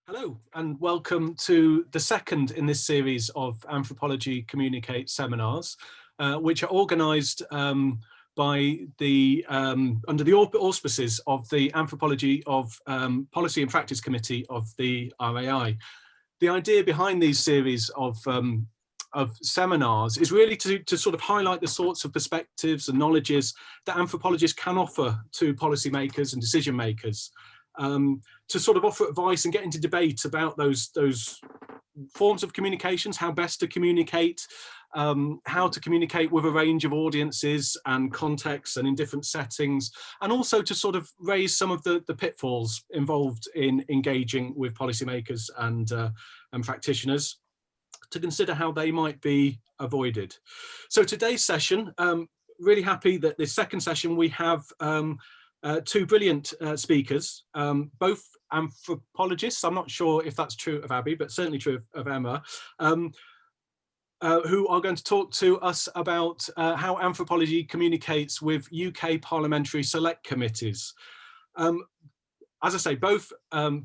Hello and welcome to the second in this series of Anthropology Communicate seminars, which are organised by the under the auspices of the Anthropology of Policy and Practice Committee of the RAI. The idea behind these series of seminars is really to sort of highlight the sorts of perspectives and knowledges that anthropologists can offer to policymakers and decision makers. To sort of offer advice and get into debate about those forms of communications, how best to communicate, how to communicate with a range of audiences and contexts and in different settings, and also to sort of raise some of the pitfalls involved in engaging with policymakers and practitioners, to consider how they might be avoided. So today's session, really happy that this second session we have two brilliant speakers, both anthropologists. I'm not sure if that's true of Abbi, but certainly true of Emma, who are going to talk to us about how anthropology communicates with UK parliamentary select committees. As I say, both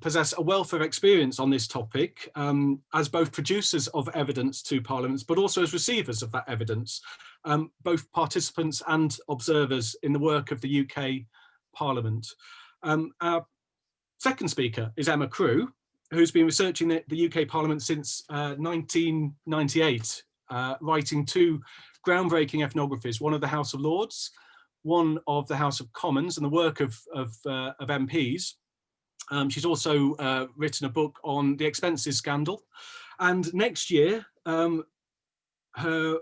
possess a wealth of experience on this topic as both producers of evidence to parliaments, but also as receivers of that evidence, both participants and observers in the work of the UK Parliament. Our second speaker is Emma Crewe, who's been researching the UK Parliament since 1998, writing two groundbreaking ethnographies, one of the House of Lords, one of the House of Commons, and the work of MPs. She's also written a book on the expenses scandal, and next year her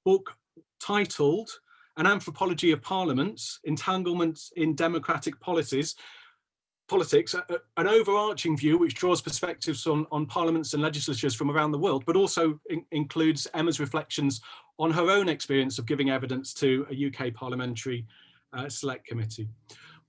book titled An Anthropology of Parliaments, Entanglements in Democratic Politics, an overarching view which draws perspectives on parliaments and legislatures from around the world, but also includes Emma's reflections on her own experience of giving evidence to a UK parliamentary select committee.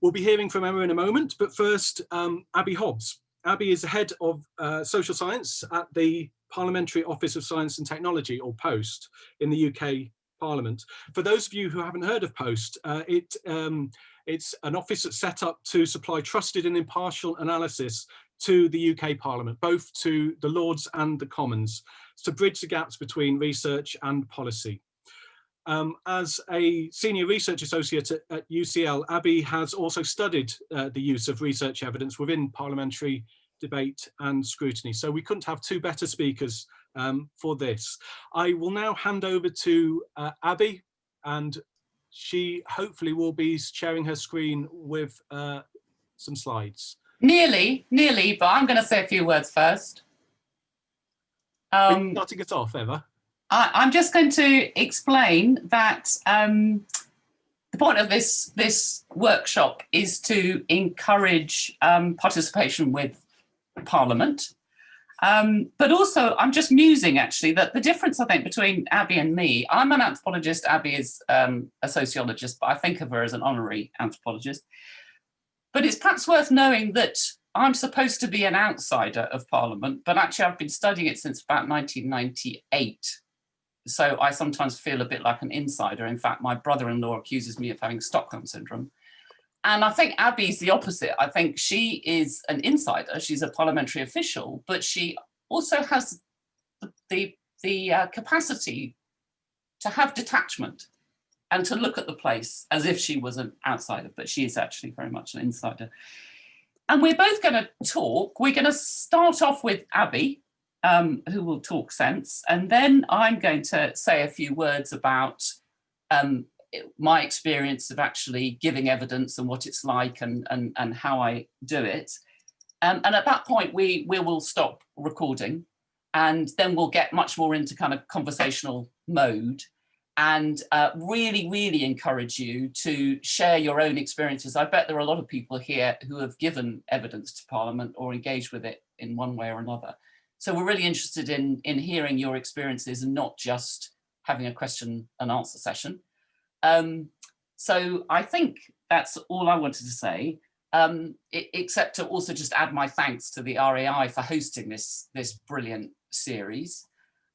We'll be hearing from Emma in a moment, but first, Abbi Hobbs. Abbi is the head of social science at the Parliamentary Office of Science and Technology, or POST, in the UK Parliament. For those of you who haven't heard of POST, it's an office that's set up to supply trusted and impartial analysis to the UK Parliament, both to the Lords and the Commons, to bridge the gaps between research and policy. As a senior research associate at UCL, Abbi has also studied the use of research evidence within parliamentary debate and scrutiny. So we couldn't have two better speakers for this. I will now hand over to Abbi, and she hopefully will be sharing her screen with some slides. Nearly, but I'm going to say a few words first. Starting it off, Emma. I'm just going to explain that the point of this workshop is to encourage participation with Parliament. But also, I'm just musing, actually, that the difference, I think, between Abbi and me, I'm an anthropologist, Abbi is a sociologist, but I think of her as an honorary anthropologist. But it's perhaps worth knowing that I'm supposed to be an outsider of Parliament, but actually I've been studying it since about 1998. So I sometimes feel a bit like an insider. In fact, my brother-in-law accuses me of having Stockholm syndrome. And I think Abbi's the opposite. I think she is an insider. She's a parliamentary official, but she also has the capacity to have detachment and to look at the place as if she was an outsider, but she is actually very much an insider. And we're both going to talk. We're going to start off with Abbi, who will talk sense, and then I'm going to say a few words about my experience of actually giving evidence and what it's like and how I do it. And at that point, we will stop recording, and then we'll get much more into kind of conversational mode, and really encourage you to share your own experiences. I bet there are a lot of people here who have given evidence to Parliament or engaged with it in one way or another. So we're really interested in hearing your experiences and not just having a question and answer session. So I think that's all I wanted to say, except to also just add my thanks to the RAI for hosting this brilliant series.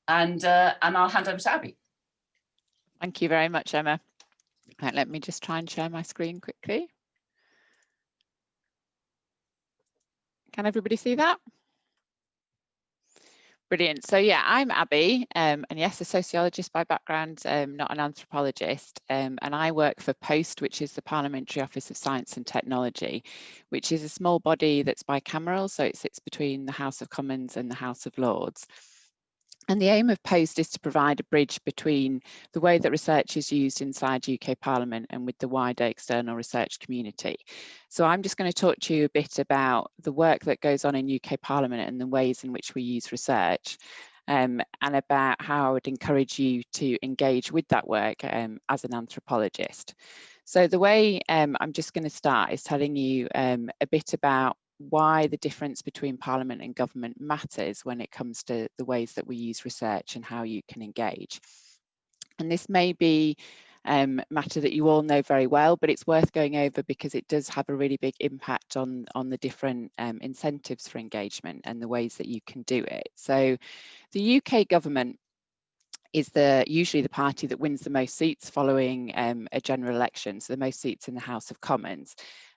And I'll hand over to Abbi. Thank you very much, Emma. Right, let me just try and share my screen quickly. Can everybody see that? Brilliant. So yeah, I'm Abbi, and yes, a sociologist by background, not an anthropologist, and I work for POST, which is the Parliamentary Office of Science and Technology, which is a small body that's bicameral, so it sits between the House of Commons and the House of Lords. And the aim of POST is to provide a bridge between the way that research is used inside UK Parliament and with the wider external research community. So I'm just going to talk to you a bit about the work that goes on in UK Parliament and the ways in which we use research, and about how I would encourage you to engage with that work as an anthropologist. So the way I'm just going to start is telling you a bit about why the difference between Parliament and government matters when it comes to the ways that we use research and how you can engage. And this may be matter that you all know very well, but it's worth going over because it does have a really big impact on the different incentives for engagement and the ways that you can do it. So the UK government is usually the party that wins the most seats following a general election, so the most seats in the House of Commons.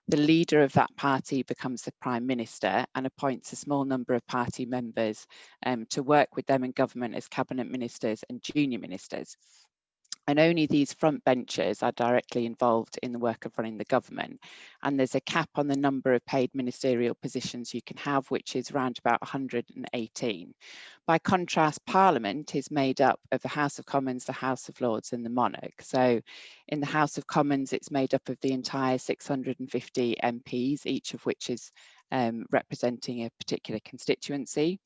The leader of that party becomes the Prime Minister and appoints a small number of party members to work with them in government as cabinet ministers and junior ministers. And only these front benchers are directly involved in the work of running the government. And there's a cap on the number of paid ministerial positions you can have, which is around about 118. By contrast, Parliament is made up of the House of Commons, the House of Lords and the monarch. So in the House of Commons, it's made up of the entire 650 MPs, each of which is representing a particular constituency.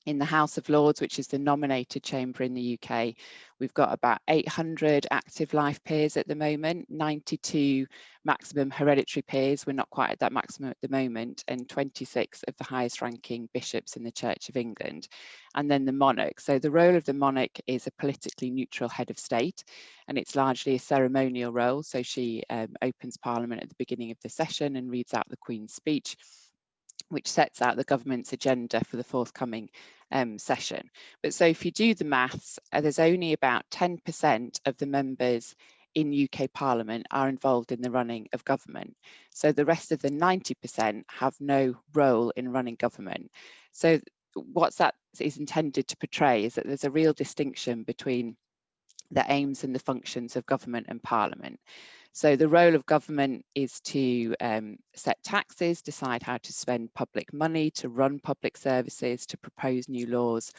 In the House of Lords, which is the nominated chamber in the UK, we've got about 800 active life peers at the moment, 92 maximum hereditary peers, we're not quite at that maximum at the moment, and 26 of the highest ranking bishops in the Church of England. And then the monarch. So the role of the monarch is a politically neutral head of state, and it's largely a ceremonial role. So she opens Parliament at the beginning of the session and reads out the Queen's speech, which sets out the government's agenda for the forthcoming session. But so if you do the maths, there's only about 10% of the members in UK Parliament are involved in the running of government. So the rest of the 90% have no role in running government. So what that is intended to portray is that there's a real distinction between the aims and the functions of government and Parliament. So the role of government is to set taxes, decide how to spend public money, to run public services, to propose new laws,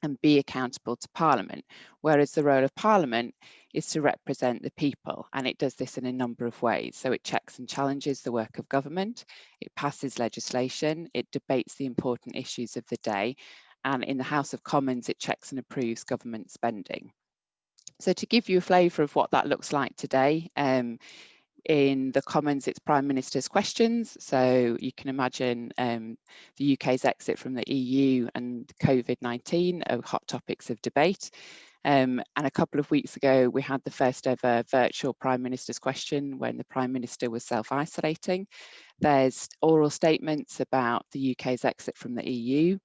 and be accountable to Parliament. Whereas the role of Parliament is to represent the people, and it does this in a number of ways. So it checks and challenges the work of government, it passes legislation, it debates the important issues of the day, and in the House of Commons, it checks and approves government spending. So to give you a flavour of what that looks like today, in the Commons, it's Prime Minister's questions. So you can imagine the UK's exit from the EU and COVID-19 are hot topics of debate. And a couple of weeks ago, we had the first ever virtual Prime Minister's question when the Prime Minister was self-isolating. There's oral statements about the UK's exit from the EU.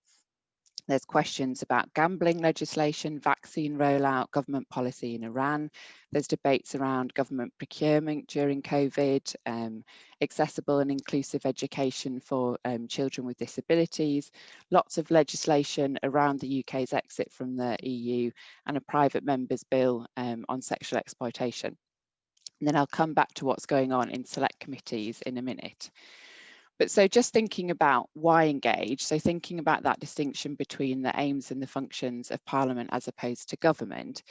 There's questions about gambling legislation, vaccine rollout, government policy in Iran. There's debates around government procurement during COVID, accessible and inclusive education for children with disabilities, lots of legislation around the UK's exit from the EU, and a private member's bill on sexual exploitation. And then I'll come back to what's going on in select committees in a minute. But so just thinking about why engage, so thinking about that distinction between the aims and the functions of Parliament as opposed to government,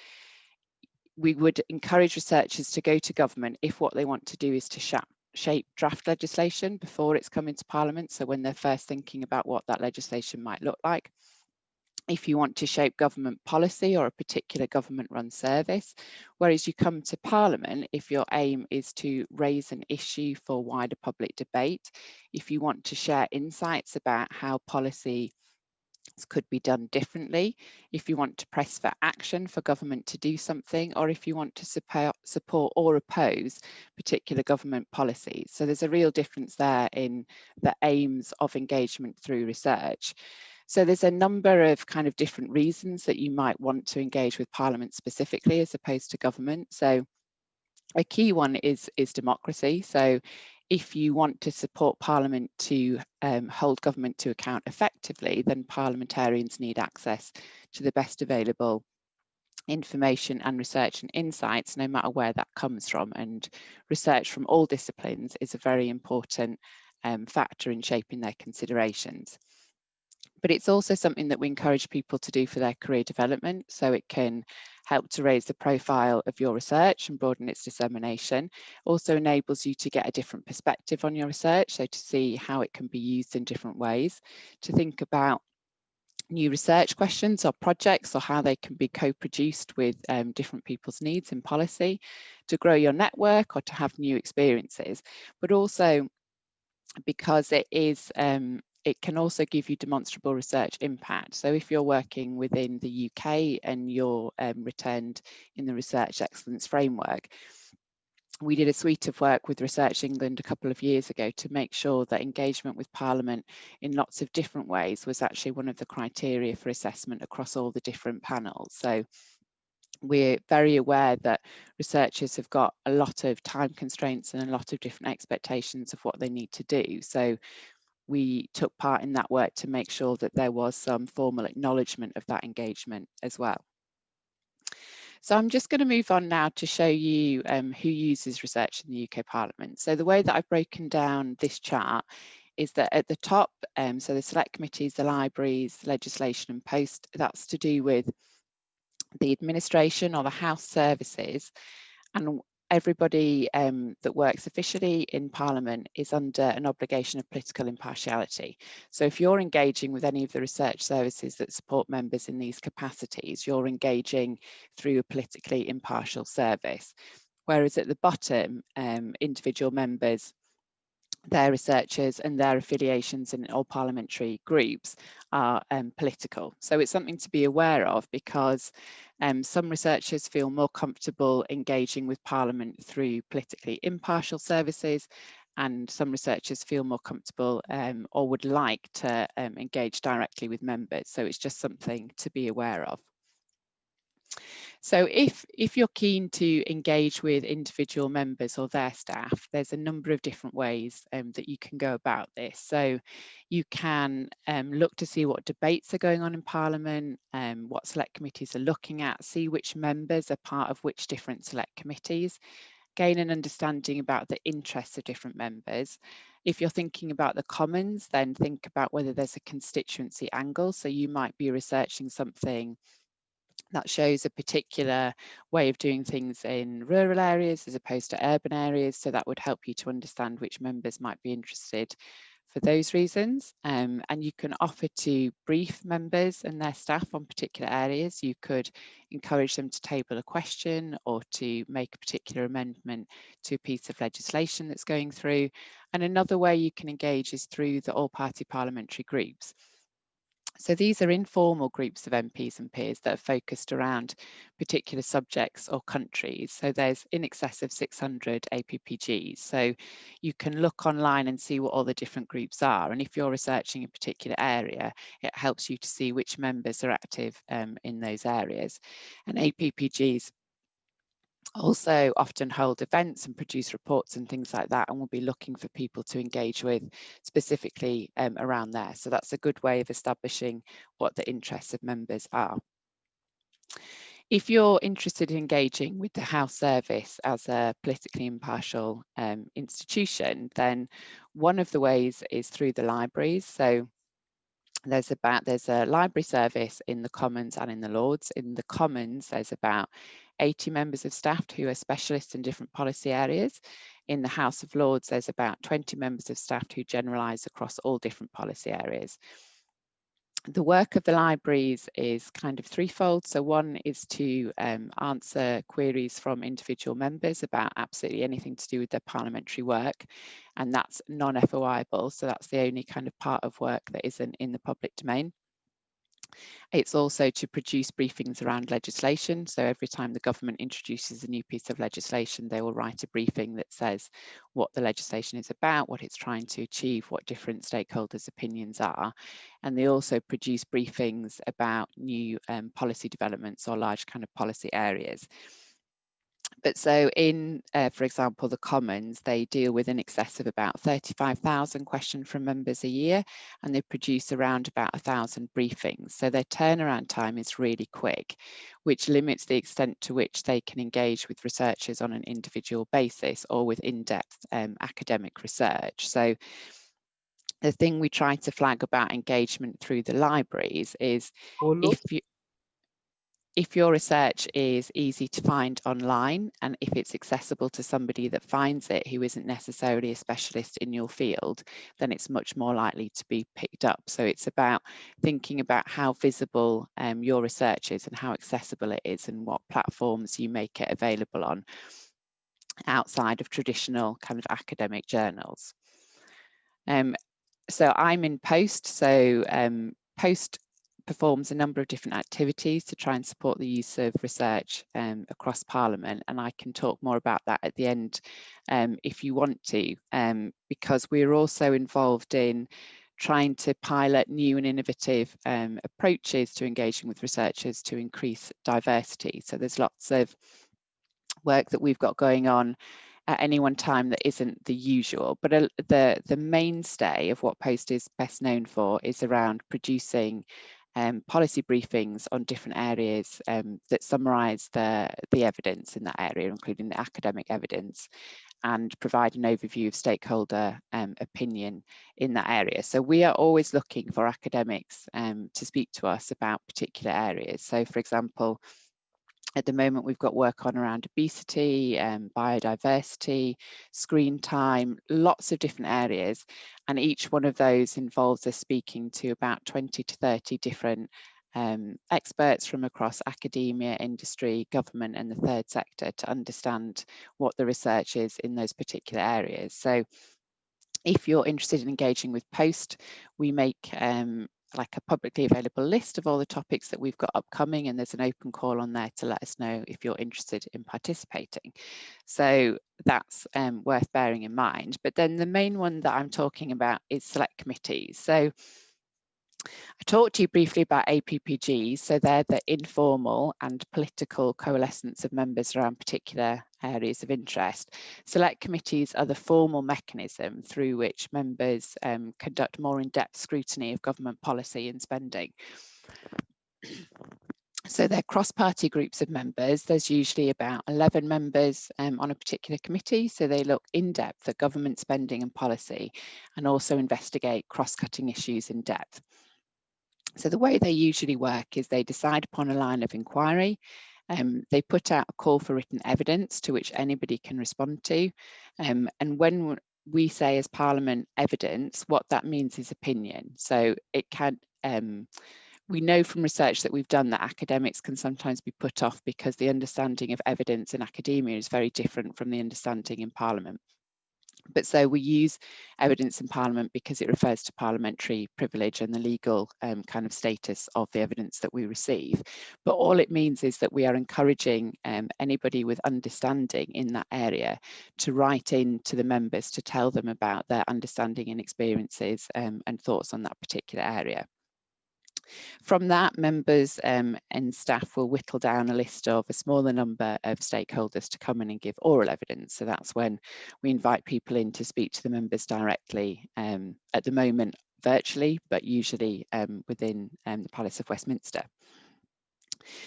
we would encourage researchers to go to government if what they want to do is to shape draft legislation before it's come into Parliament. So when they're first thinking about what that legislation might look like. If you want to shape government policy or a particular government-run service, whereas you come to Parliament if your aim is to raise an issue for wider public debate, if you want to share insights about how policy could be done differently, if you want to press for action for government to do something, or if you want to support or oppose particular government policies. So there's a real difference there in the aims of engagement through research. So there's a number of kind of different reasons that you might want to engage with Parliament specifically as opposed to government. So a key one is democracy. So if you want to support Parliament to hold government to account effectively, then parliamentarians need access to the best available information and research and insights, no matter where that comes from. And research from all disciplines is a very important factor in shaping their considerations. But it's also something that we encourage people to do for their career development, so it can help to raise the profile of your research and broaden its dissemination. Also enables you to get a different perspective on your research, so to see how it can be used in different ways, to think about new research questions or projects or how they can be co-produced with different people's needs in policy, to grow your network or to have new experiences, but also because it can also give you demonstrable research impact. So if you're working within the UK and you're returned in the Research Excellence Framework, we did a suite of work with Research England a couple of years ago to make sure that engagement with Parliament in lots of different ways was actually one of the criteria for assessment across all the different panels. So we're very aware that researchers have got a lot of time constraints and a lot of different expectations of what they need to do. So we took part in that work to make sure that there was some formal acknowledgement of that engagement as well. So I'm just going to move on now to show you who uses research in the UK Parliament. So the way that I've broken down this chart is that at the top, so the select committees, the libraries, legislation and post, that's to do with the administration or the House services, and everybody that works officially in Parliament is under an obligation of political impartiality. So if you're engaging with any of the research services that support members in these capacities, you're engaging through a politically impartial service. Whereas at the bottom, individual members, their researchers and their affiliations in all parliamentary groups are political. So it's something to be aware of, because some researchers feel more comfortable engaging with Parliament through politically impartial services, and some researchers feel more comfortable or would like to engage directly with members. So it's just something to be aware of. So if you're keen to engage with individual members or their staff, there's a number of different ways that you can go about this. So you can look to see what debates are going on in Parliament, what select committees are looking at, see which members are part of which different select committees, gain an understanding about the interests of different members. If you're thinking about the Commons, then think about whether there's a constituency angle. So you might be researching something that shows a particular way of doing things in rural areas as opposed to urban areas. So that would help you to understand which members might be interested for those reasons. And you can offer to brief members and their staff on particular areas. You could encourage them to table a question or to make a particular amendment to a piece of legislation that's going through. And another way you can engage is through the all-party parliamentary groups. So these are informal groups of MPs and peers that are focused around particular subjects or countries. So there's in excess of 600 APPGs. So you can look online and see what all the different groups are. And if you're researching a particular area, it helps you to see which members are active in those areas. And APPGs also often hold events and produce reports and things like that, and we'll be looking for people to engage with specifically around there. So that's a good way of establishing what the interests of members are. If you're interested in engaging with the House Service as a politically impartial institution, then one of the ways is through the libraries. So there's a library service in the Commons and in the Lords. In the Commons, there's about 80 members of staff who are specialists in different policy areas. In the House of Lords, there's about 20 members of staff who generalise across all different policy areas. The work of the libraries is kind of threefold. So one is to answer queries from individual members about absolutely anything to do with their parliamentary work, and that's non-FOIable. So that's the only kind of part of work that isn't in the public domain. It's also to produce briefings around legislation. So every time the government introduces a new piece of legislation, they will write a briefing that says what the legislation is about, what it's trying to achieve, what different stakeholders' opinions are. And they also produce briefings about new policy developments or large kind of policy areas. But so in, for example, the Commons, they deal with in excess of about 35,000 questions from members a year, and they produce around about 1,000 briefings. So their turnaround time is really quick, which limits the extent to which they can engage with researchers on an individual basis or with in-depth academic research. So the thing we try to flag about engagement through the libraries is if your research is easy to find online, and if it's accessible to somebody that finds it who isn't necessarily a specialist in your field, then it's much more likely to be picked up. So it's about thinking about how visible your research is and how accessible it is and what platforms you make it available on outside of traditional kind of academic journals. So I'm in POST, so POST performs a number of different activities to try and support the use of research across Parliament, and I can talk more about that at the end if you want to, because we're also involved in trying to pilot new and innovative approaches to engaging with researchers to increase diversity. So there's lots of work that we've got going on at any one time that isn't the usual, but the mainstay of what POST is best known for is around producing policy briefings on different areas that summarise the evidence in that area, including the academic evidence, and provide an overview of stakeholder opinion in that area. So we are always looking for academics to speak to us about particular areas. So for example, at the moment, we've got work on around obesity, biodiversity, screen time, lots of different areas. And each one of those involves us speaking to about 20 to 30 different experts from across academia, industry, government, and the third sector to understand what the research is in those particular areas. So if you're interested in engaging with POST, we make like a publicly available list of all the topics that we've got upcoming, and there's an open call on there to let us know if you're interested in participating. So that's worth bearing in mind. But then the main one that I'm talking about is select committees. So I talked to you briefly about APPGs, so they're the informal and political coalescence of members around particular areas of interest. Select committees are the formal mechanism through which members conduct more in-depth scrutiny of government policy and spending. So they're cross-party groups of members. There's usually about 11 members on a particular committee. So they look in depth at government spending and policy and also investigate cross-cutting issues in depth. So the way they usually work is they decide upon a line of inquiry. They put out a call for written evidence to which anybody can respond to. And when we say as Parliament evidence, what that means is opinion. So it can, we know from research that we've done that academics can sometimes be put off because the understanding of evidence in academia is very different from the understanding in Parliament. But so we use evidence in Parliament because it refers to parliamentary privilege and the legal kind of status of the evidence that we receive. But all it means is that we are encouraging anybody with understanding in that area to write in to the members to tell them about their understanding and experiences and thoughts on that particular area. From that, members and staff will whittle down a list of a smaller number of stakeholders to come in and give oral evidence. So that's when we invite people in to speak to the members directly, at the moment virtually, but usually within the Palace of Westminster.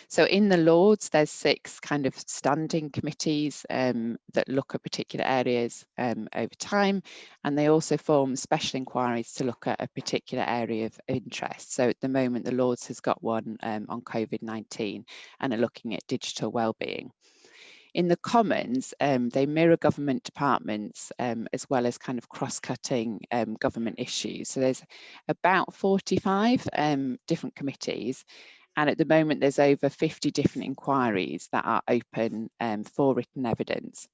So in the Lords, there's 6 kind of standing committees that look at particular areas over time, and they also form special inquiries to look at a particular area of interest. So at the moment, the Lords has got one on COVID-19 and are looking at digital wellbeing. In the Commons, they mirror government departments as well as kind of cross-cutting government issues. So there's about 45 different committees. And at the moment, there's over 50 different inquiries that are open for written evidence.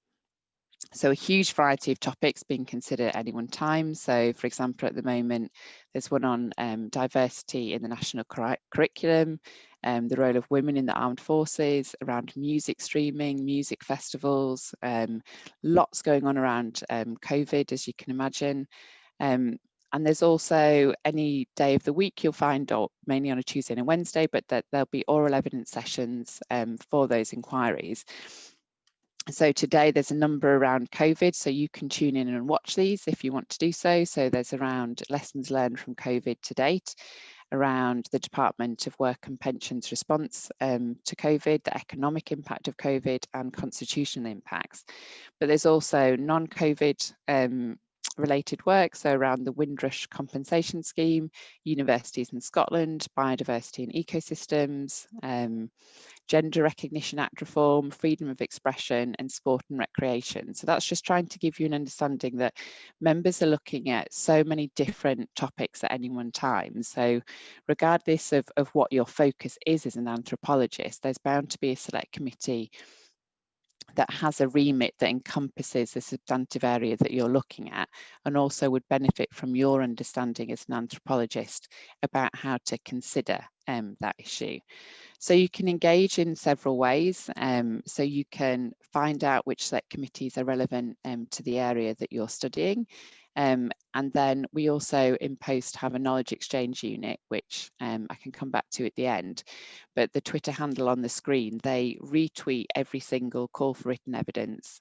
So a huge variety of topics being considered at any one time. So for example, at the moment, there's one on diversity in the national curriculum, the role of women in the armed forces, around music streaming, music festivals, lots going on around COVID, as you can imagine. And there's also any day of the week you'll find, or mainly on a Tuesday and a Wednesday, but that there'll be oral evidence sessions for those inquiries. So today there's a number around COVID, so you can tune in and watch these if you want to do so. So there's around lessons learned from COVID to date, around the Department of Work and Pensions response to COVID, the economic impact of COVID and constitutional impacts. But there's also non-COVID related work, so around the Windrush compensation scheme, universities in Scotland, biodiversity and ecosystems, Gender Recognition Act reform, freedom of expression and sport and recreation. So that's just trying to give you an understanding that members are looking at so many different topics at any one time. So regardless of what your focus is as an anthropologist, there's bound to be a select committee that has a remit that encompasses the substantive area that you're looking at, and also would benefit from your understanding as an anthropologist about how to consider that issue. So you can engage in several ways. So you can find out which select committees are relevant to the area that you're studying. And then we also in Post have a knowledge exchange unit, which I can come back to at the end. But the Twitter handle on the screen, they retweet every single call for written evidence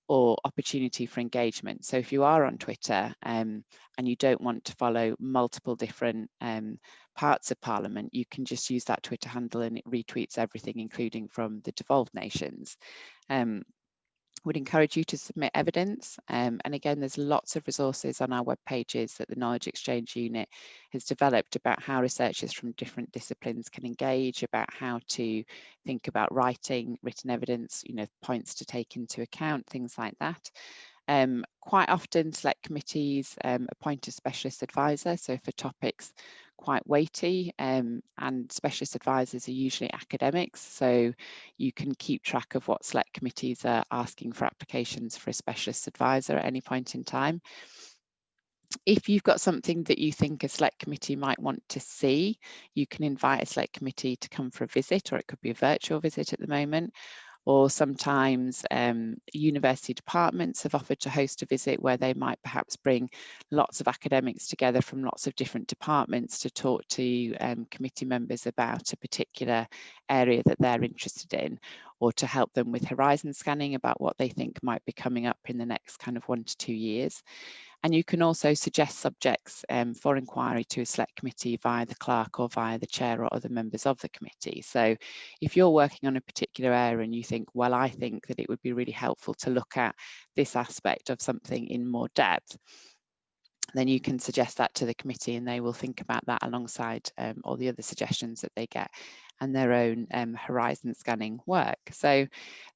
or opportunity for engagement. So if you are on Twitter and you don't want to follow multiple different parts of Parliament, you can just use that Twitter handle and it retweets everything, including from the devolved nations. Would encourage you to submit evidence. And again, there's lots of resources on our web pages that the Knowledge Exchange Unit has developed about how researchers from different disciplines can engage, about how to think about writing written evidence, points to take into account, things like that. Quite often select committees appoint a specialist advisor, so for topics quite weighty, and specialist advisors are usually academics, so you can keep track of what select committees are asking for applications for a specialist advisor at any point in time. If you've got something that you think a select committee might want to see, you can invite a select committee to come for a visit, or it could be a virtual visit at the moment. Or sometimes university departments have offered to host a visit where they might perhaps bring lots of academics together from lots of different departments to talk to committee members about a particular area that they're interested in, or to help them with horizon scanning about what they think might be coming up in the next kind of 1 to 2 years. And you can also suggest subjects for inquiry to a select committee via the clerk or via the chair or other members of the committee. So if you're working on a particular area and you think, well, I think that it would be really helpful to look at this aspect of something in more depth, then you can suggest that to the committee and they will think about that alongside all the other suggestions that they get and their own horizon scanning work. So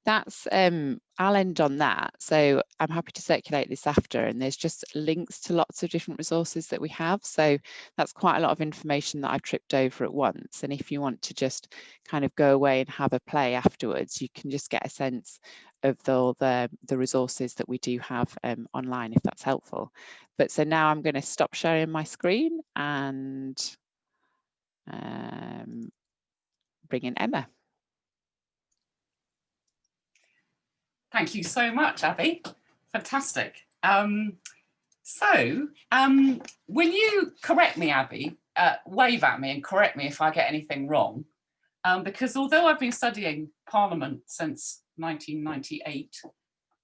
that's, I'll end on that. So I'm happy to circulate this after, and there's just links to lots of different resources that we have. So that's quite a lot of information that I've tripped over at once. And if you want to just kind of go away and have a play afterwards, you can just get a sense of all the resources that we do have online, if that's helpful. But so now I'm going to stop sharing my screen and bring in Emma. Thank you so much, Abby. Fantastic. Will you correct me, Abby? Wave at me and correct me if I get anything wrong. Because although I've been studying Parliament since 1998,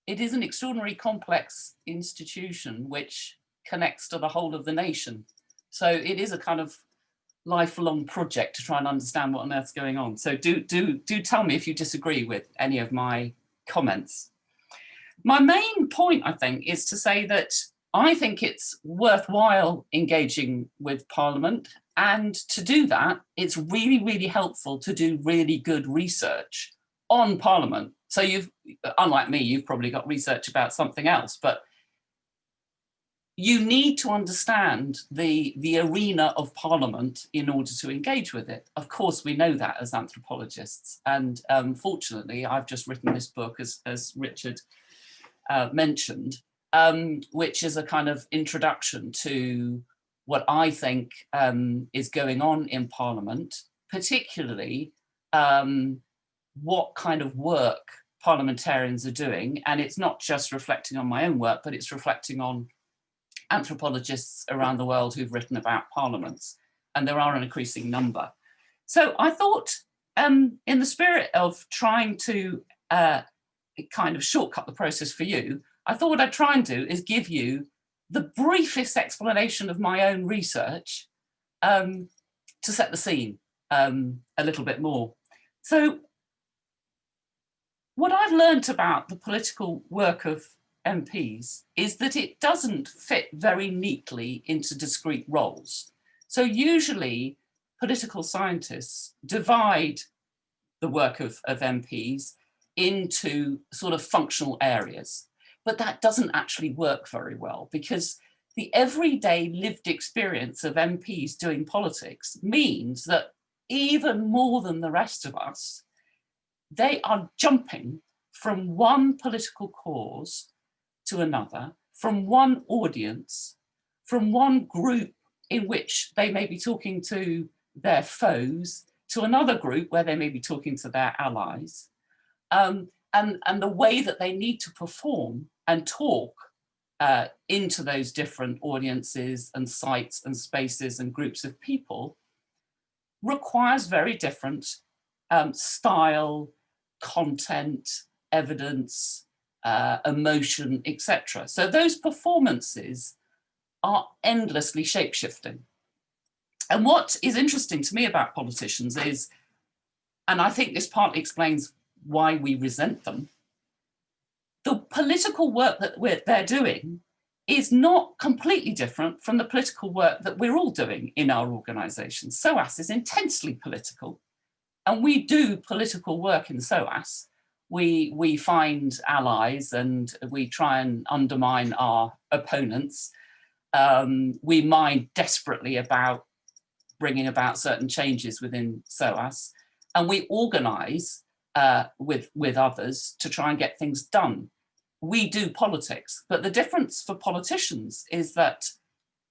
it is an extraordinarily complex institution which connects to the whole of the nation. So it is a kind of lifelong project to try and understand what on earth's going on. So do tell me if you disagree with any of my comments. My main point, I think, is to say that I think it's worthwhile engaging with Parliament, and to do that, it's really, really helpful to do really good research on Parliament. So you've, unlike me, you've probably got research about something else, but you need to understand the arena of Parliament in order to engage with it. Of course, we know that as anthropologists. And fortunately, I've just written this book, as Richard mentioned, which is a kind of introduction to what I think is going on in Parliament, particularly what kind of work parliamentarians are doing. And it's not just reflecting on my own work, but it's reflecting on anthropologists around the world who've written about parliaments, and there are an increasing number. So I thought, in the spirit of trying to kind of shortcut the process for you, I thought what I'd try and do is give you the briefest explanation of my own research to set the scene a little bit more. So what I've learnt about the political work of MPs is that it doesn't fit very neatly into discrete roles. So usually political scientists divide the work of MPs into sort of functional areas, but that doesn't actually work very well, because the everyday lived experience of MPs doing politics means that even more than the rest of us, they are jumping from one political cause to another, from one audience, from one group in which they may be talking to their foes, to another group where they may be talking to their allies. And the way that they need to perform and talk into those different audiences and sites and spaces and groups of people requires very different style, content, evidence, emotion, etc. So those performances are endlessly shape-shifting. And what is interesting to me about politicians is, and I think this partly explains why we resent them, the political work that they're doing is not completely different from the political work that we're all doing in our organisations. SOAS is intensely political, and we do political work in SOAS. We find allies and we try and undermine our opponents. We mind desperately about bringing about certain changes within SOAS, and we organise with others to try and get things done. We do politics, but the difference for politicians is that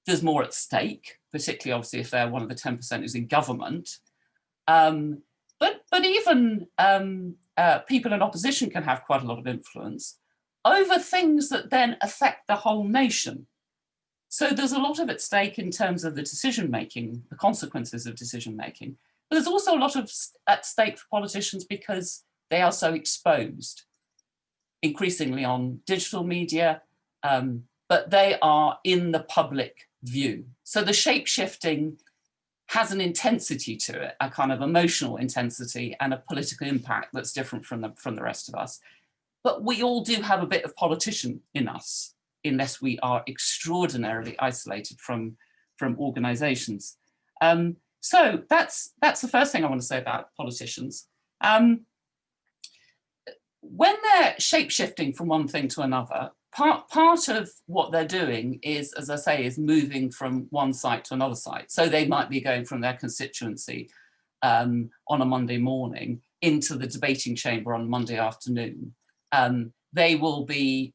there's more at stake, particularly obviously if they're one of the 10% who's in government. But even people in opposition can have quite a lot of influence over things that then affect the whole nation. So there's a lot of at stake in terms of the decision-making, the consequences of decision-making, but there's also a lot of at stake for politicians because they are so exposed, increasingly on digital media, but they are in the public view. So the shape-shifting has an intensity to it, a kind of emotional intensity and a political impact that's different from the rest of us. But we all do have a bit of politician in us, unless we are extraordinarily isolated from organisations. So that's the first thing I want to say about politicians. When they're shape-shifting from one thing to another, part of what they're doing is, as I say, is moving from one site to another site. So they might be going from their constituency on a Monday morning into the debating chamber on Monday afternoon. They will be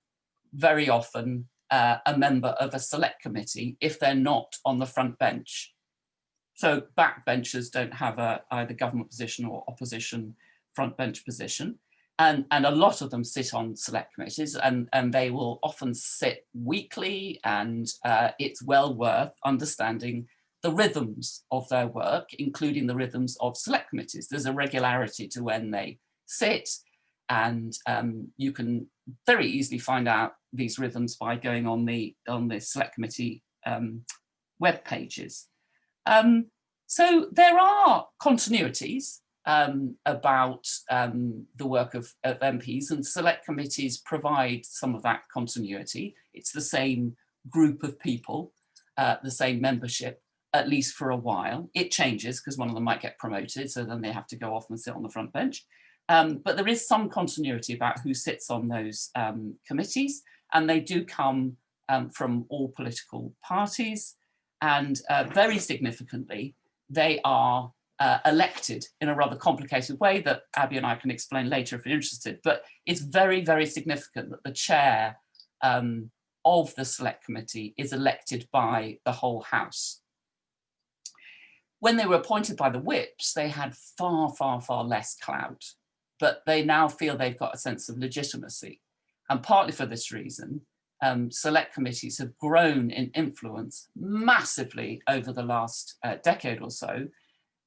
very often a member of a select committee if they're not on the front bench. So backbenchers don't have either government position or opposition front bench position. And a lot of them sit on select committees, and they will often sit weekly, and it's well worth understanding the rhythms of their work, including the rhythms of select committees. There's a regularity to when they sit, and you can very easily find out these rhythms by going on the select committee web pages. So there are continuities about the work of MPs, and select committees provide some of that continuity. It's the same group of people, the same membership, at least for a while. It changes because one of them might get promoted, so then they have to go off and sit on the front bench. But there is some continuity about who sits on those committees, and they do come from all political parties, and very significantly, they are elected in a rather complicated way that Abbi and I can explain later if you're interested, but it's very, very significant that the chair of the select committee is elected by the whole House. When they were appointed by the whips, they had far, far, far less clout, but they now feel they've got a sense of legitimacy. And partly for this reason, select committees have grown in influence massively over the last decade or so.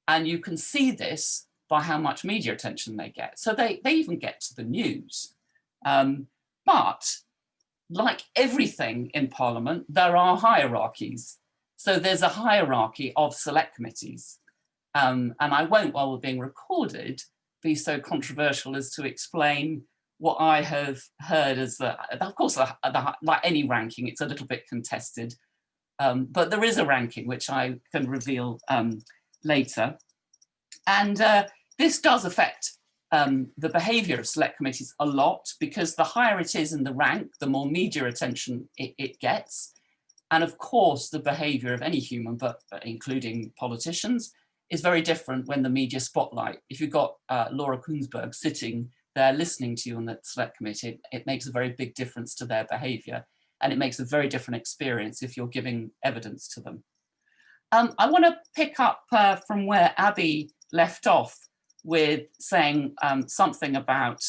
And you can see this by how much media attention they get. So they even get to the news. But like everything in Parliament, there are hierarchies. So there's a hierarchy of select committees. And I won't, while we're being recorded, be so controversial as to explain what I have heard as of course, like any ranking, it's a little bit contested, but there is a ranking which I can reveal later. And this does affect the behaviour of select committees a lot, because the higher it is in the rank, the more media attention it gets. And of course, the behaviour of any human, but including politicians, is very different when the media spotlight. If you've got Laura Kuenssberg sitting there listening to you on the select committee, it makes a very big difference to their behaviour, and it makes a very different experience if you're giving evidence to them. I want to pick up from where Abbi left off with saying something about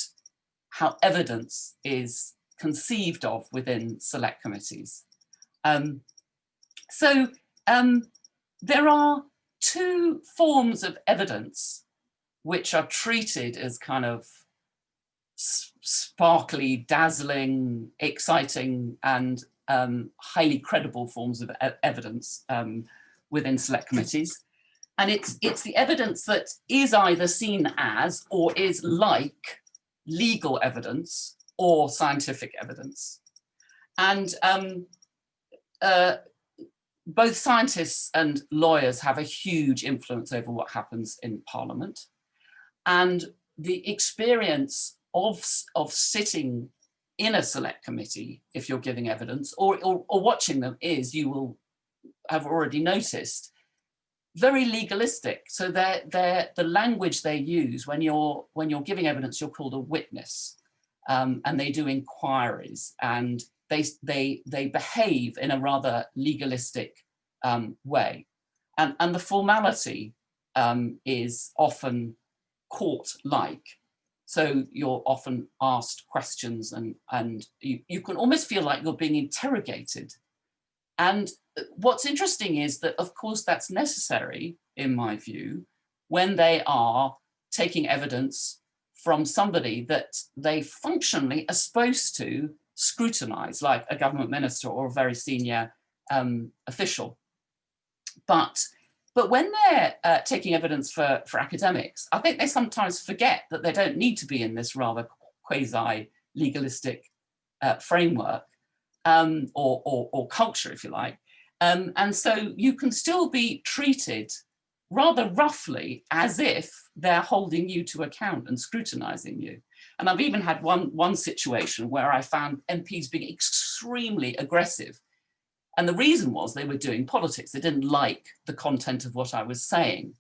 how evidence is conceived of within select committees. There are two forms of evidence which are treated as kind of sparkly, dazzling, exciting, and highly credible forms of evidence within select committees. And it's the evidence that is either seen as or is like legal evidence or scientific evidence. And both scientists and lawyers have a huge influence over what happens in Parliament. And the experience of sitting in a select committee, if you're giving evidence, or watching them, is, you will have already noticed, very legalistic. So the language they use when you're giving evidence, you're called a witness, and they do inquiries, and they behave in a rather legalistic way, and the formality is often court-like. So you're often asked questions, and you can almost feel like you're being interrogated. And what's interesting is that, of course, that's necessary, in my view, when they are taking evidence from somebody that they functionally are supposed to scrutinise, like a government minister or a very senior official. But when they're taking evidence for academics, I think they sometimes forget that they don't need to be in this rather quasi-legalistic framework or culture, if you like. And so you can still be treated rather roughly as if they're holding you to account and scrutinising you. And I've even had one situation where I found MPs being extremely aggressive. And the reason was they were doing politics. They didn't like the content of what I was saying,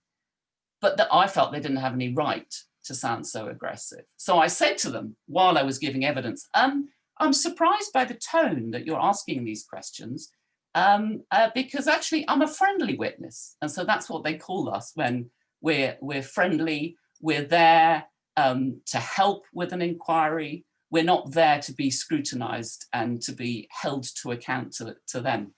but that I felt they didn't have any right to sound so aggressive. So I said to them while I was giving evidence, I'm surprised by the tone that you're asking these questions, because actually I'm a friendly witness. And so that's what they call us when we're friendly. We're there to help with an inquiry. We're not there to be scrutinised and to be held to account to them.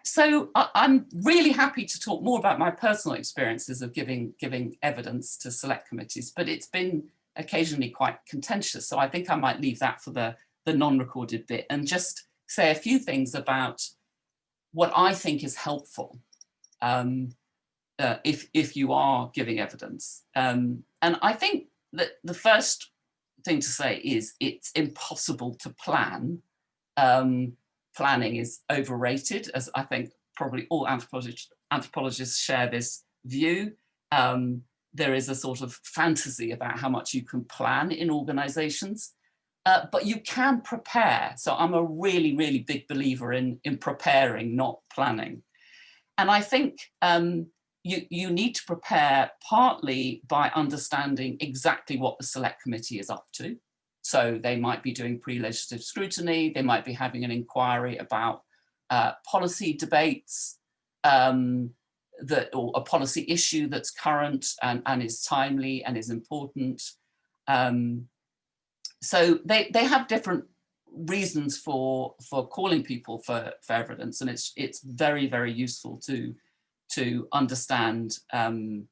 So I'm really happy to talk more about my personal experiences of giving evidence to select committees, but it's been occasionally quite contentious. So I think I might leave that for the non-recorded bit and just say a few things about what I think is helpful if you are giving evidence. And I think that the first thing to say is it's impossible to plan. Planning is overrated, as I think probably all anthropologists share this view. There is a sort of fantasy about how much you can plan in organizations, but you can prepare. So I'm a really, really big believer in preparing, not planning. And I think you need to prepare partly by understanding exactly what the select committee is up to. So they might be doing pre-legislative scrutiny, they might be having an inquiry about policy debates, or a policy issue that's current and is timely and is important. So they have different reasons for calling people for evidence, and it's very, very useful to understand the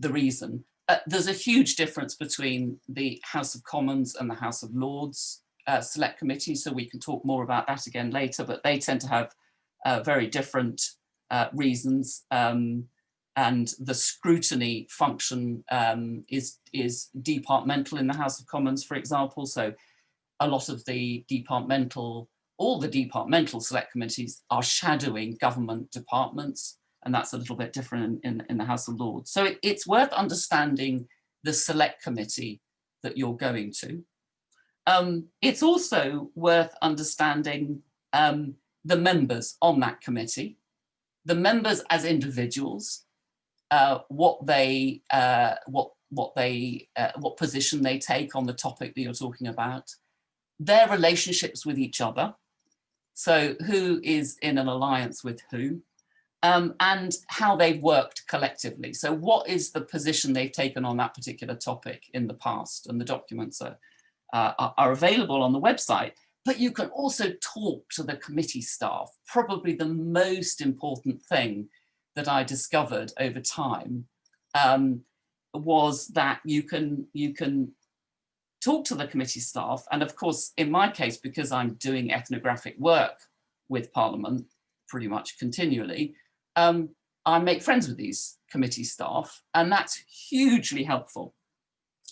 reason. there's a huge difference between the House of Commons and the House of Lords select committees, so we can talk more about that again later, but they tend to have very different reasons, and the scrutiny function is departmental in the House of Commons, for example. So a lot of all the departmental select committees are shadowing government departments, and that's a little bit different in the House of Lords. So it's worth understanding the select committee that you're going to. It's also worth understanding the members on that committee, the members as individuals, what position they take on the topic that you're talking about, their relationships with each other, so who is in an alliance with who, and how they've worked collectively. So what is the position they've taken on that particular topic in the past, and the documents are available on the website. But you can also talk to the committee staff. Probably the most important thing that I discovered over time was that you can talk to the committee staff. And of course, in my case, because I'm doing ethnographic work with Parliament pretty much continually, I make friends with these committee staff, and that's hugely helpful.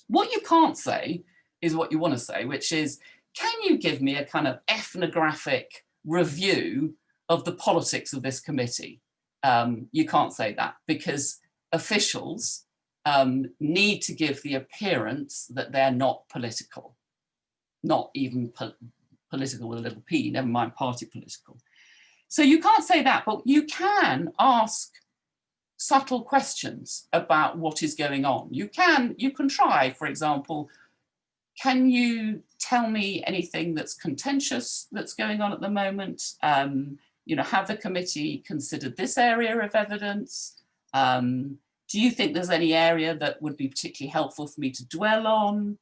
What you can't say is what you want to say, which is, can you give me a kind of ethnographic review of the politics of this committee? You can't say that, because officials need to give the appearance that they're not political, not even political with a little p, never mind party political. So you can't say that, but you can ask subtle questions about what is going on. You can try, for example, can you tell me anything that's contentious that's going on at the moment? You know, have the committee considered this area of evidence? Do you think there's any area that would be particularly helpful for me to dwell on?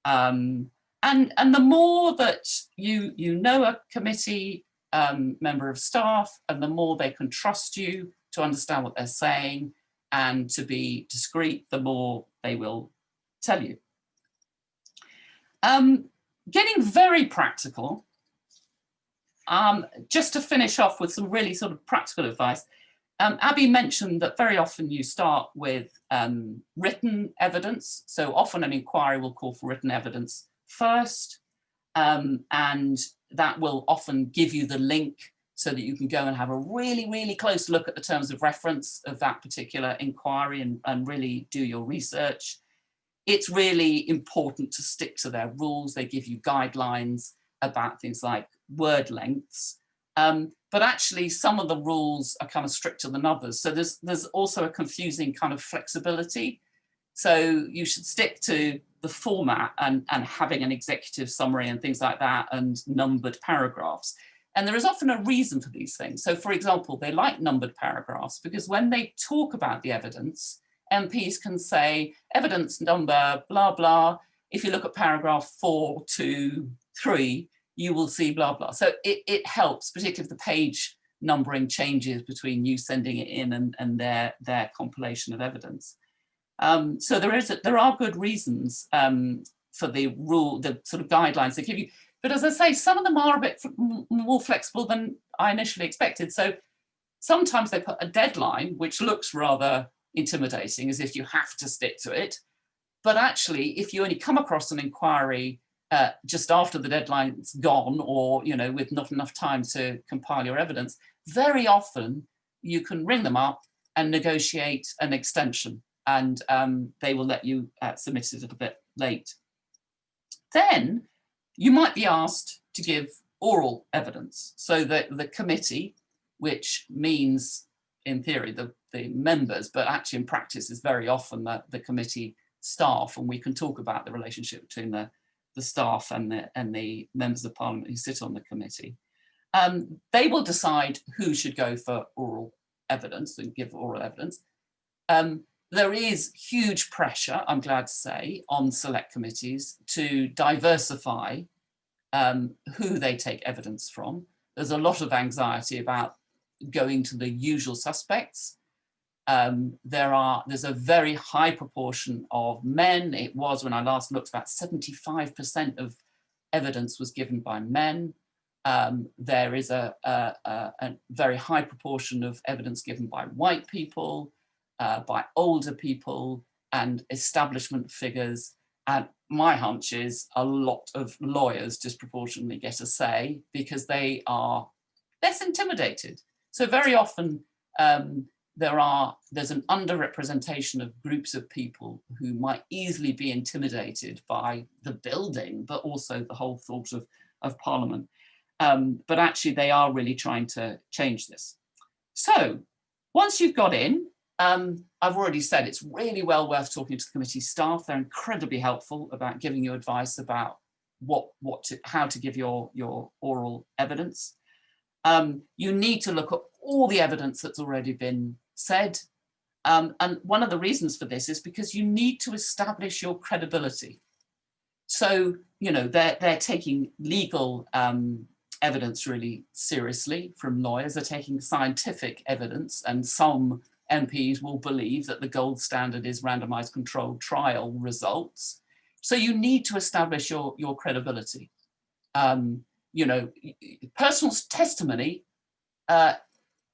And the more that you know a committee member of staff, and the more they can trust you to understand what they're saying and to be discreet, the more they will tell you. Getting very practical, just to finish off with some really sort of practical advice, Abbi mentioned that very often you start with written evidence. So often an inquiry will call for written evidence first, and that will often give you the link so that you can go and have a really, really close look at the terms of reference of that particular inquiry and really do your research. It's really important to stick to their rules. They give you guidelines about things like word lengths, but actually some of the rules are kind of stricter than others. So there's also a confusing kind of flexibility. So you should stick to the format and having an executive summary and things like that, and numbered paragraphs. And there is often a reason for these things. So for example, they like numbered paragraphs because when they talk about the evidence, MPs can say evidence number, blah, blah. If you look at paragraph 4 to 3, you will see blah, blah. So it helps, particularly if the page numbering changes between you sending it in and their compilation of evidence. So there are good reasons for the sort of guidelines they give you. But as I say, some of them are a bit more flexible than I initially expected. So sometimes they put a deadline, which looks rather intimidating, as if you have to stick to it. But actually, if you only come across an inquiry just after the deadline's gone, or with not enough time to compile your evidence, very often you can ring them up and negotiate an extension, and they will let you submit it a little bit late. Then you might be asked to give oral evidence, so that the committee, which means in theory the members, but actually in practice is very often the committee staff, and we can talk about the relationship between the staff and the members of Parliament who sit on the committee. They will decide who should go for oral evidence and give oral evidence. There is huge pressure, I'm glad to say, on select committees to diversify who they take evidence from. There's a lot of anxiety about going to the usual suspects. There's a very high proportion of men. It was, when I last looked, about 75% of evidence was given by men. There is a very high proportion of evidence given by white people, by older people, and establishment figures. And my hunch is a lot of lawyers disproportionately get a say because they are less intimidated. So very often there's an underrepresentation of groups of people who might easily be intimidated by the building, but also the whole thought of Parliament. But actually they are really trying to change this. So once you've got in, I've already said it's really well worth talking to the committee staff. They're incredibly helpful about giving you advice about how to give your oral evidence. You need to look at all the evidence that's already been said. And one of the reasons for this is because you need to establish your credibility. So, you know, they're taking legal evidence really seriously from lawyers. They're taking scientific evidence, and some MPs will believe that the gold standard is randomized controlled trial results. So you need to establish your credibility. You know, personal testimony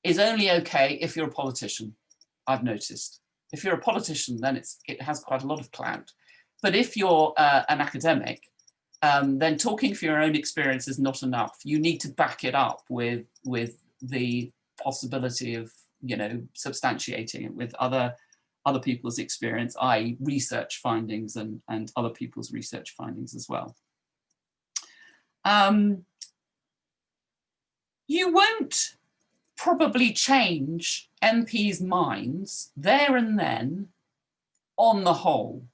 is only okay if you're a politician, I've noticed. If you're a politician, then it has quite a lot of clout. But if you're an academic, then talking for your own experience is not enough. You need to back it up with the possibility of, you know, substantiating it with other people's experience, i.e. research findings and other people's research findings as well. You won't probably change MPs' minds there and then on the whole.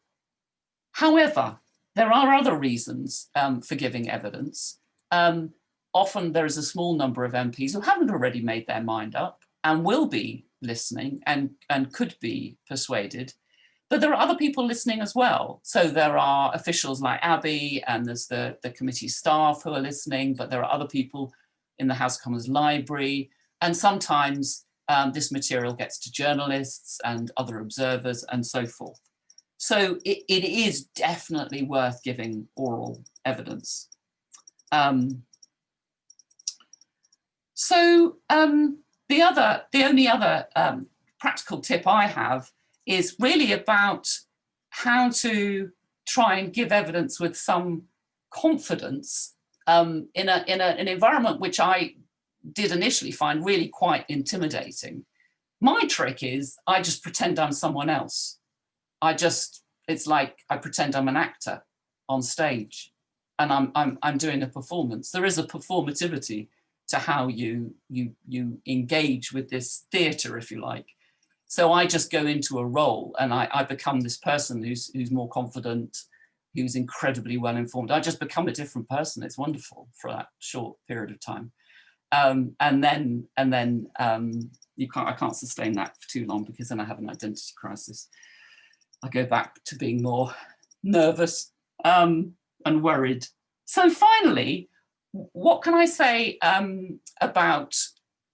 However, there are other reasons for giving evidence. Often there is a small number of MPs who haven't already made their mind up and will be listening and could be persuaded. But there are other people listening as well. So there are officials like Abbi, and there's the committee staff who are listening, but there are other people in the House of Commons library. And sometimes this material gets to journalists and other observers and so forth. So it is definitely worth giving oral evidence. The only other practical tip I have is really about how to try and give evidence with some confidence in an environment which I did initially find really quite intimidating. My trick is I just pretend I'm someone else. It's like I pretend I'm an actor on stage and I'm doing a performance. There is a performativity to how you engage with this theatre, if you like. So I just go into a role and I become this person who's more confident, who's incredibly well informed. I just become a different person. It's wonderful for that short period of time. And then I can't sustain that for too long because then I have an identity crisis. I go back to being more nervous and worried. So finally, what can I say about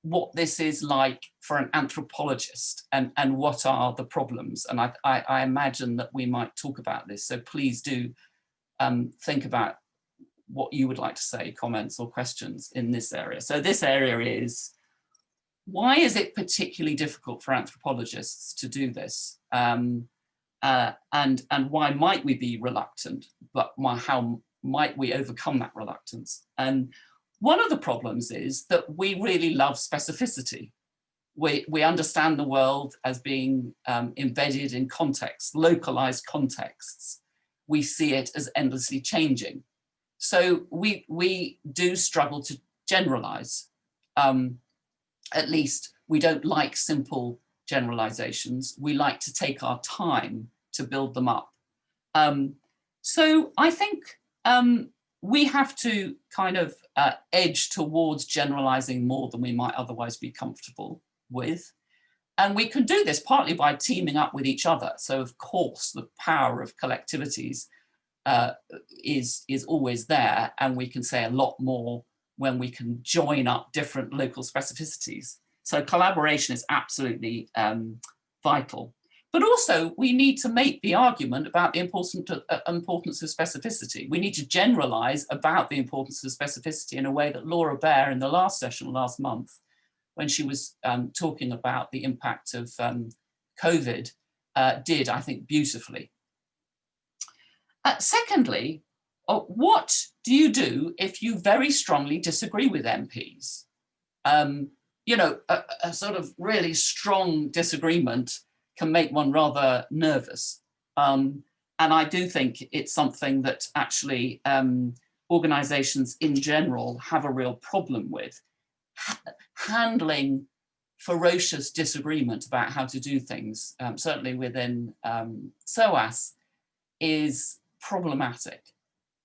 what this is like for an anthropologist and what are the problems? And I imagine that we might talk about this. So please do think about what you would like to say, comments or questions in this area. So this area is, why is it particularly difficult for anthropologists to do this? And why might we be reluctant, but how might we overcome that reluctance? And one of the problems is that we really love specificity. We understand the world as being embedded in context, localized contexts. We see it as endlessly changing. So we do struggle to generalize. At least we don't like simple generalizations. We like to take our time to build them up. So I think we have to kind of edge towards generalizing more than we might otherwise be comfortable with. And we can do this partly by teaming up with each other. So of course, the power of collectivities is always there, and we can say a lot more when we can join up different local specificities. So collaboration is absolutely vital. But also, we need to make the argument about the importance of specificity. We need to generalize about the importance of specificity in a way that Laura Baer in the last session last month, when she was talking about the impact of COVID, did, I think, beautifully. Secondly, what do you do if you very strongly disagree with MPs? You know, a sort of really strong disagreement can make one rather nervous. And I do think it's something that actually organizations in general have a real problem with. Handling ferocious disagreement about how to do things, certainly within SOAS, is problematic.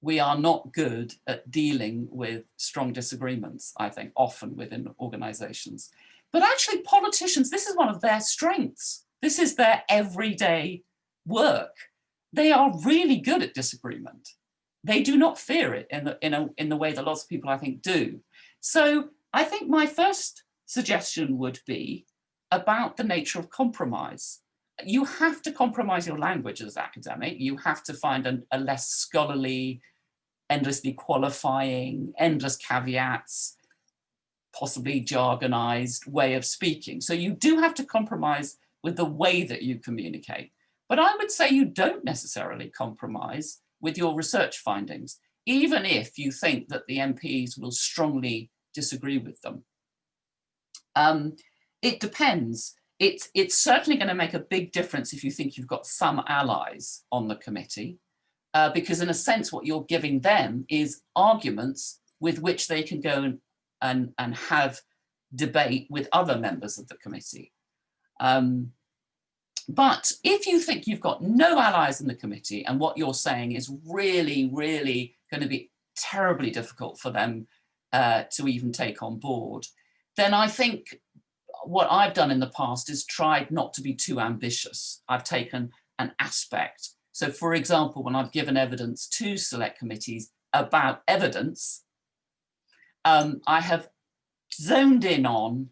We are not good at dealing with strong disagreements, I think, often within organizations. But actually politicians, this is one of their strengths. This is their everyday work. They are really good at disagreement. They do not fear it in the way that lots of people, I think, do. So I think my first suggestion would be about the nature of compromise. You have to compromise your language as an academic. You have to find a less scholarly, endlessly qualifying, endless caveats, possibly jargonized way of speaking. So you do have to compromise with the way that you communicate. But I would say you don't necessarily compromise with your research findings, even if you think that the MPs will strongly disagree with them. It depends. It's certainly going to make a big difference if you think you've got some allies on the committee, because in a sense what you're giving them is arguments with which they can go and have debate with other members of the committee. But if you think you've got no allies in the committee and what you're saying is really, really going to be terribly difficult for them to even take on board, then I think what I've done in the past is tried not to be too ambitious. I've taken an aspect. So for example, when I've given evidence to select committees about evidence, I have zoned in on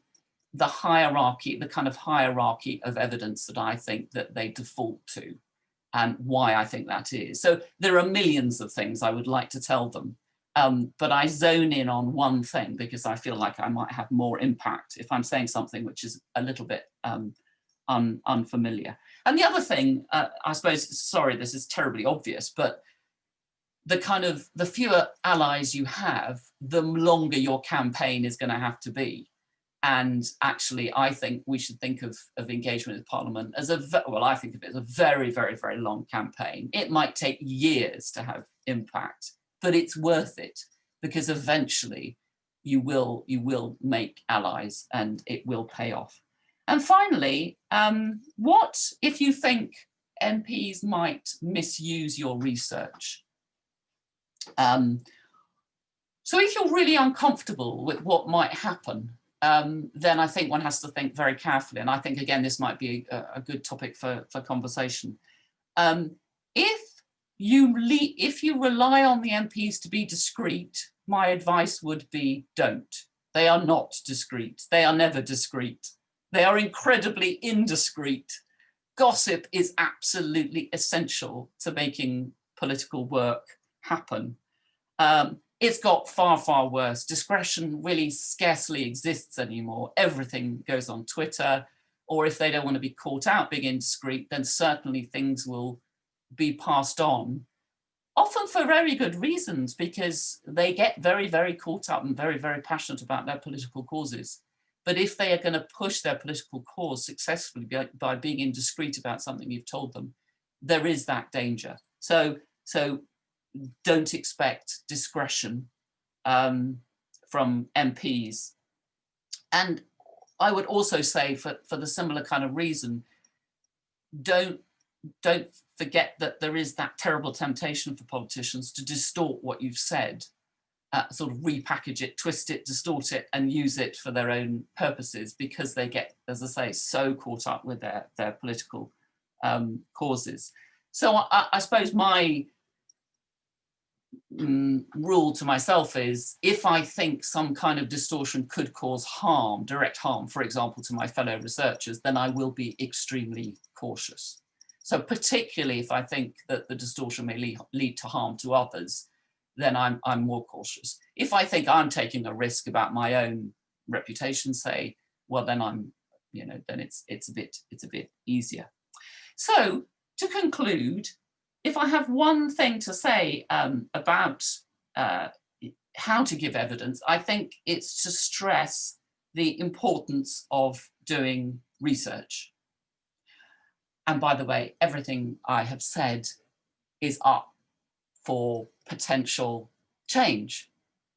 the hierarchy, the kind of hierarchy of evidence that I think that they default to and why I think that is. So there are millions of things I would like to tell them, but I zone in on one thing because I feel like I might have more impact if I'm saying something which is a little bit unfamiliar. And the other thing, I suppose, sorry, this is terribly obvious, but the fewer allies you have, the longer your campaign is going to have to be. And actually, I think we should think of engagement with Parliament as I think of it as a very, very, very long campaign. It might take years to have impact, but it's worth it because eventually you will make allies and it will pay off. And finally, what if you think MPs might misuse your research? So if you're really uncomfortable with what might happen, then I think one has to think very carefully. And I think, again, this might be a good topic for conversation. If you rely on the MPs to be discreet, my advice would be don't. They are not discreet. They are never discreet. They are incredibly indiscreet. Gossip is absolutely essential to making political work happen. It's got far, far worse. Discretion really scarcely exists anymore. Everything goes on Twitter, or if they don't want to be caught out being indiscreet, then certainly things will be passed on, often for very good reasons, because they get very, very caught up and very, very passionate about their political causes. But if they are going to push their political cause successfully by being indiscreet about something you've told them, there is that danger. So don't expect discretion from MPs. And I would also say, for the similar kind of reason, don't forget that there is that terrible temptation for politicians to distort what you've said, sort of repackage it, twist it, distort it, and use it for their own purposes, because they get, as I say, so caught up with their political causes. So I suppose my rule to myself is, if I think some kind of distortion could cause harm, direct harm, for example, to my fellow researchers, then I will be extremely cautious. So particularly if I think that the distortion may lead to harm to others, then I'm more cautious. If I think I'm taking a risk about my own reputation, say, well, then I'm, then it's a bit easier. So to conclude, if I have one thing to say about how to give evidence, I think it's to stress the importance of doing research. And by the way, everything I have said is up for potential change,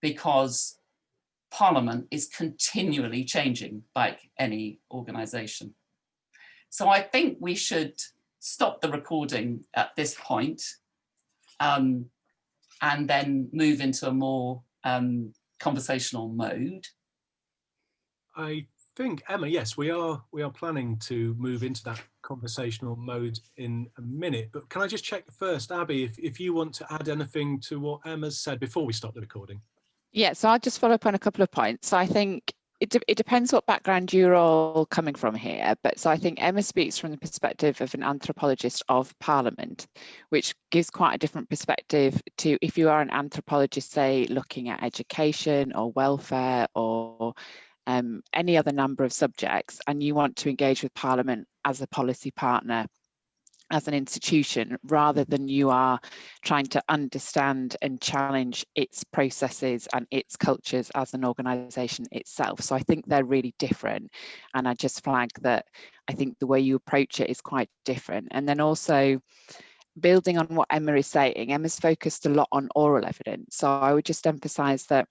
because Parliament is continually changing, like any organisation. So I think we should stop the recording at this point, and then move into a more conversational mode. I think, Emma, yes, we are planning to move into that conversational mode in a minute, but can I just check first, Abby, if you want to add anything to what Emma's said before we stop the recording? Yeah, so I'll just follow up on a couple of points. So I think it depends what background you're all coming from here, but so I think Emma speaks from the perspective of an anthropologist of Parliament, which gives quite a different perspective to if you are an anthropologist, say, looking at education or welfare or any other number of subjects, and you want to engage with Parliament as a policy partner, as an institution, rather than you are trying to understand and challenge its processes and its cultures as an organisation itself. So I think they're really different. And I just flag that I think the way you approach it is quite different. And then also, building on what Emma is saying, Emma's focused a lot on oral evidence. So I would just emphasise that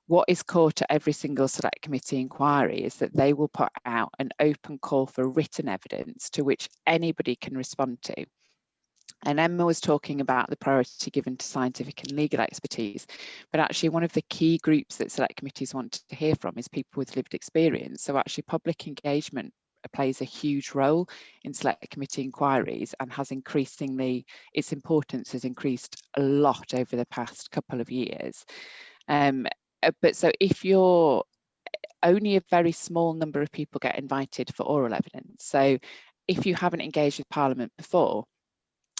what is core to every single select committee inquiry is that they will put out an open call for written evidence to which anybody can respond to. And Emma was talking about the priority given to scientific and legal expertise, but actually one of the key groups that select committees want to hear from is people with lived experience. So actually public engagement plays a huge role in select committee inquiries, and has increasingly, its importance has increased a lot over the past couple of years. But so if you're only a very small number of people get invited for oral evidence. So if you haven't engaged with Parliament before,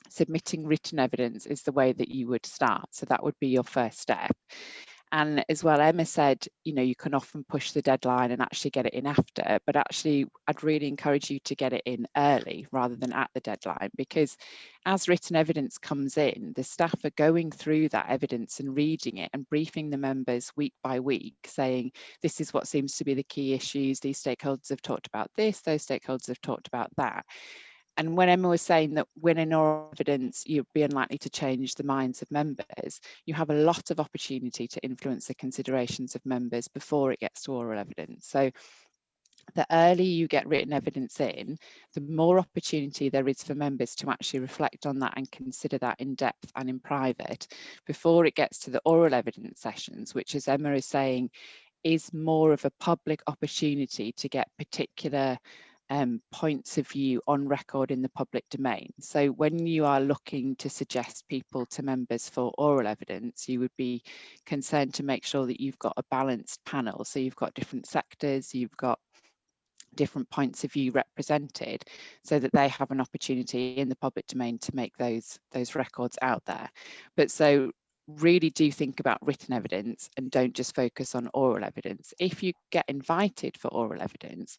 submitting written evidence is the way that you would start. So that would be your first step. And as well, Emma said, you can often push the deadline and actually get it in after, but actually I'd really encourage you to get it in early rather than at the deadline, because as written evidence comes in, the staff are going through that evidence and reading it and briefing the members week by week, saying, this is what seems to be the key issues, these stakeholders have talked about this, those stakeholders have talked about that. And when Emma was saying that when in oral evidence, you'd be unlikely to change the minds of members, you have a lot of opportunity to influence the considerations of members before it gets to oral evidence. So the earlier you get written evidence in, the more opportunity there is for members to actually reflect on that and consider that in depth and in private before it gets to the oral evidence sessions, which, as Emma is saying, is more of a public opportunity to get particular points of view on record in the public domain. So when you are looking to suggest people to members for oral evidence, you would be concerned to make sure that you've got a balanced panel. So you've got different sectors, you've got different points of view represented, so that they have an opportunity in the public domain to make those records out there. But so really do think about written evidence and don't just focus on oral evidence. If you get invited for oral evidence,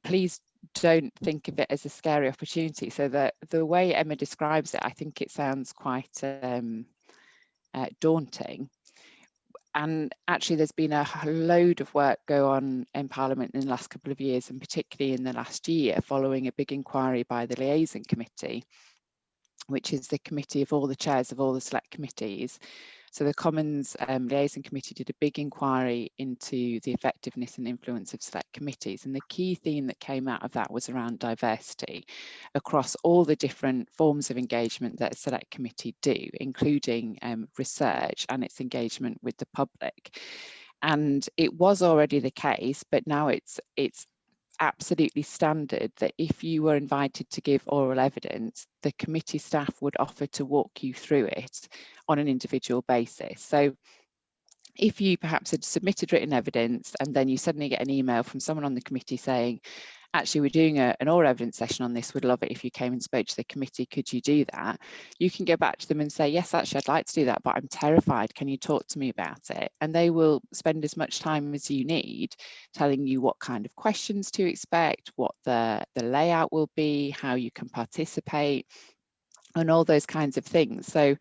please don't think of it as a scary opportunity. So that the way Emma describes it, I think it sounds quite daunting. And actually, there's been a load of work go on in Parliament in the last couple of years, and particularly in the last year, following a big inquiry by the Liaison Committee, which is the committee of all the chairs of all the select committees. So the Commons Liaison Committee did a big inquiry into the effectiveness and influence of select committees. And the key theme that came out of that was around diversity across all the different forms of engagement that a select committee do, including research and its engagement with the public. And it was already the case, but now it's absolutely standard that if you were invited to give oral evidence, the committee staff would offer to walk you through it on an individual basis. So if you perhaps had submitted written evidence and then you suddenly get an email from someone on the committee saying, actually, we're doing an oral evidence session on this, would love it if you came and spoke to the committee, could you do that? You can go back to them and say, yes, actually, I'd like to do that, but I'm terrified. Can you talk to me about it? And they will spend as much time as you need telling you what kind of questions to expect, what the layout will be, how you can participate, and all those kinds of things. So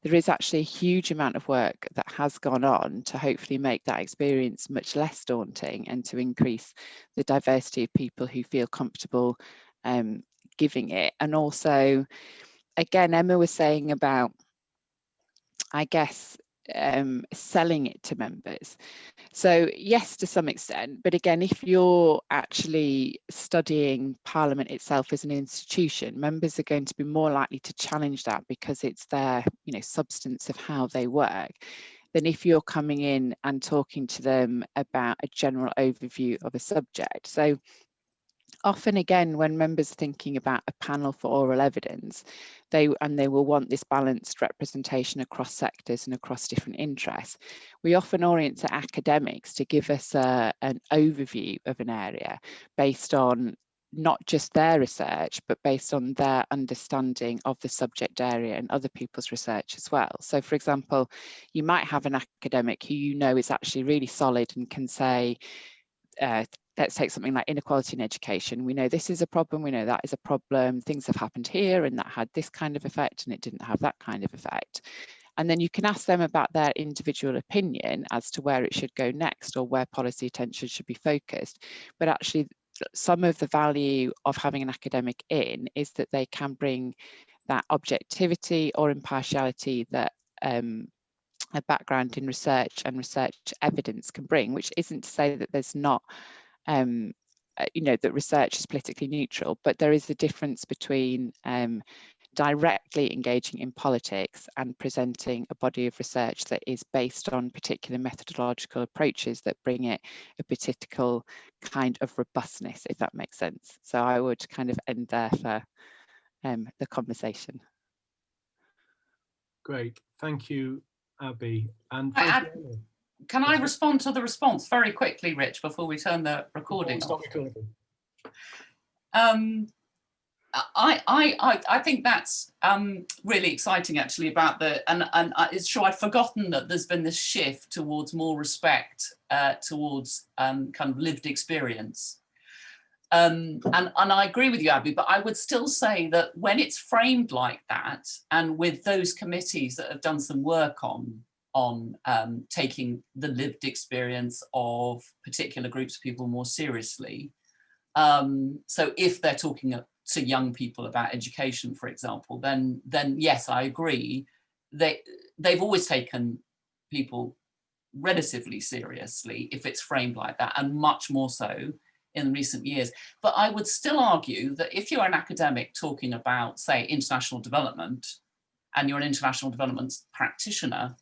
there is actually a huge amount of work that has gone on to hopefully make that experience much less daunting and to increase the diversity of people who feel comfortable giving it. And also, again, Emma was saying about, I guess, selling it to members. So yes, to some extent, but again, if you're actually studying Parliament itself as an institution, members are going to be more likely to challenge that because it's their, you know, substance of how they work, than if you're coming in and talking to them about a general overview of a subject. So often, again, when members are thinking about a panel for oral evidence, they will want this balanced representation across sectors and across different interests. We often orient to academics to give us an overview of an area based on not just their research, but based on their understanding of the subject area and other people's research as well. So, for example, you might have an academic who you know is actually really solid and can say, let's take something like inequality in education. We know this is a problem, we know that is a problem, things have happened here and that had this kind of effect and it didn't have that kind of effect. And then you can ask them about their individual opinion as to where it should go next or where policy attention should be focused. But actually, some of the value of having an academic in is that they can bring that objectivity or impartiality that a background in research and research evidence can bring, which isn't to say that there's not, you know, that research is politically neutral, but there is a difference between directly engaging in politics and presenting a body of research that is based on particular methodological approaches that bring it a particular kind of robustness, if that makes sense. So I would kind of end there for the conversation. Great, thank you, Abbi. And can I respond to the response very quickly, Rich, before we turn the recording off? Recording. I think that's really exciting, actually, about and it's true, I'd forgotten that there's been this shift towards more respect towards kind of lived experience. And I agree with you, Abbi, but I would still say that when it's framed like that, and with those committees that have done some work on taking the lived experience of particular groups of people more seriously, so if they're talking to young people about education, for example, then yes, I agree. They've always taken people relatively seriously if it's framed like that, and much more so in recent years. But I would still argue that if you're an academic talking about, say, international development, and you're an international development practitioner,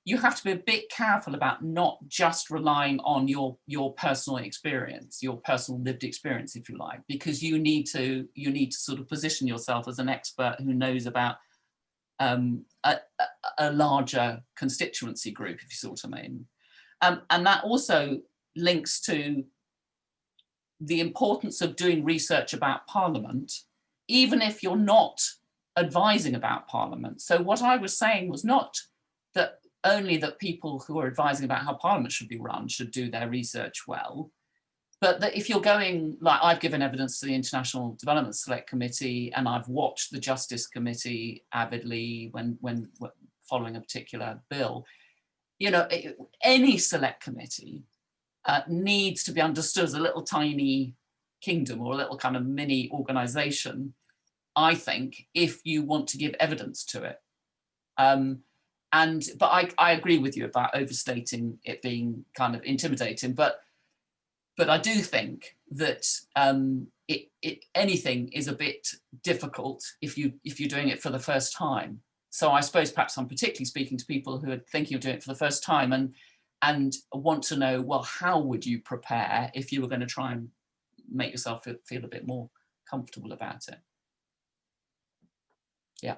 you have to be a bit careful about not just relying on your personal experience, your personal lived experience, if you like, because you need to sort of position yourself as an expert who knows about a larger constituency group, if you see what I mean. And that also links to the importance of doing research about Parliament, even if you're not advising about Parliament. So what I was saying was not that only that people who are advising about how Parliament should be run should do their research well, but that if you're going, like I've given evidence to the International Development Select Committee, and I've watched the Justice Committee avidly when following a particular bill, you know, any select committee needs to be understood as a little tiny kingdom or a little kind of mini organisation, I think, if you want to give evidence to it. But I agree with you about overstating it being kind of intimidating, but I do think that anything is a bit difficult if you're doing it for the first time. So I suppose perhaps I'm particularly speaking to people who are thinking of doing it for the first time, and want to know, well, how would you prepare if you were going to try and make yourself feel a bit more comfortable about it? Yeah.